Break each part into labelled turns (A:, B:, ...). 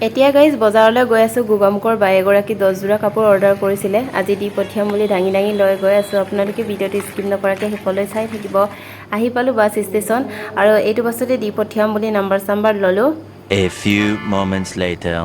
A: এতিয়া গাইজ বজাৰলৈ গৈ আছোঁ। গুগামুখৰ বাই এগৰাকী 10 যোৰা কাপোৰ অৰ্ডাৰ কৰিছিলে, আজি দি পঠিয়াম বুলি দাঙি লৈ গৈ আছোঁ। আপোনালোকে ভিডিঅ'টো স্কিপ নকৰাকৈ শেষলৈ চাই থাকিব। আহি পালোঁ বাছ ষ্টেচন আৰু এইটো বাছতে দি পঠিয়াম বুলি নাম্বাৰ ল'লোঁ।
B: A few moments later.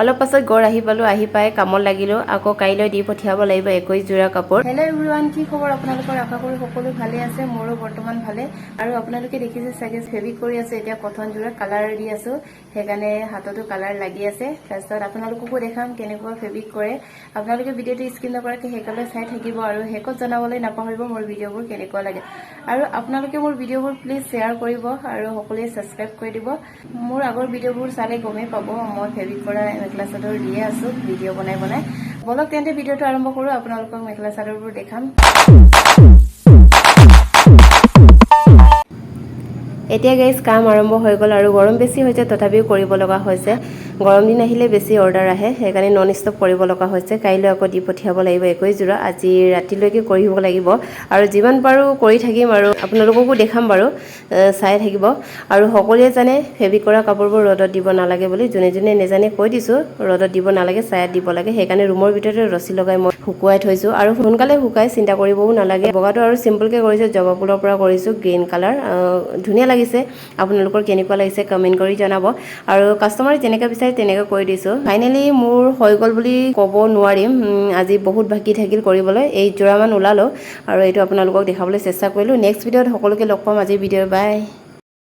A: অলপ পাছত গড় আহি পালোঁ। আহি পাই কামত লাগিলোঁ। আকৌ কাইলৈ দি পঠিয়াব লাগিব 21 যোৰা কাপোৰ। হেল্ল' এভৰিৱান, কি খবৰ আপোনালোকৰ? আশা কৰোঁ সকলো ভালে আছে। মোৰো বৰ্তমান ভালে। আৰু আপোনালোকে দেখিছে চাগে ফেব্ৰিক কৰি আছে। এতিয়া কটন যোৰা কালাৰ দি আছোঁ, সেইকাৰণে হাততো কালাৰ লাগি আছে। তাৰপিছত আপোনালোককো দেখাম কেনেকুৱা ফেব্ৰিক কৰে। আপোনালোকে ভিডিঅ'টো স্কিপ নকৰাকৈ শেষলৈ চাই থাকিব আৰু শেষত জনাবলৈ নাপাহৰিব মোৰ ভিডিঅ'বোৰ কেনেকুৱা লাগে। আৰু আপোনালোকে মোৰ ভিডিঅ'বোৰ প্লিজ শ্বেয়াৰ কৰিব আৰু সকলোৱে ছাবস্ক্ৰাইব কৰি দিব। মোৰ আগৰ ভিডিঅ'বোৰ চালে গমেই পাব মই ফেব্ৰিক কৰা মেখেলা চাদৰ দিয়ে আছোঁ ভিডিঅ' বনাই বলক তেন্তে ভিডিঅ'টো আৰম্ভ কৰোঁ। আপোনালোকক মেখেলা চাদৰবোৰ দেখাম। এতিয়া গাইজ কাম আৰম্ভ হৈ গ'ল আৰু গৰম বেছি হৈছে, তথাপিও কৰিব লগা হৈছে। গৰম দিন আহিলে বেছি অৰ্ডাৰ আহে, সেইকাৰণে নন ষ্টপ কৰিব লগা হৈছে। কাইলৈ আকৌ দি পঠিয়াব লাগিব 21 যোৰা। আজি ৰাতিলৈকে কৰিব লাগিব আৰু যিমান পাৰোঁ কৰি থাকিম আৰু আপোনালোককো দেখাম বাৰু, চাই থাকিব। আৰু সকলোৱে জানে ফেব্ৰিক কৰা কাপোৰবোৰ ৰ'দত দিব নালাগে বুলি। যোনে যোনে নেজানে কৈ দিছোঁ, ৰ'দত দিব নালাগে, ছায়াত দিব লাগে। সেইকাৰণে ৰুমৰ ভিতৰতে ৰছী লগাই মই শুকুৱাই থৈছোঁ আৰু সোনকালে শুকাই, চিন্তা কৰিবও নালাগে। বগাটো আৰু চিম্পলকৈ কৰিছোঁ, জবা ফুলৰ পৰা কৰিছোঁ গ্ৰীণ কালাৰ। ধুনীয়া লাগিছে। আপোনালোকৰ কেনেকুৱা লাগিছে কমেণ্ট কৰি জনাব। আৰু কাষ্টমাৰে যেনেকৈ বিচাৰে তেনেকৈ কৰি দিছোঁ। ফাইনেলি মোৰ হৈ গ'ল বুলি ক'ব নোৱাৰিম। আজি বহুত বাকী থাকিল কৰিবলৈ। 8 যোৰামান ওলালোঁ আৰু এইটো আপোনালোকক দেখাবলৈ চেষ্টা কৰিলোঁ। নেক্সট ভিডিঅ'ত সকলোকে লগ পাম। আজিৰ ভিডিঅ' বাই।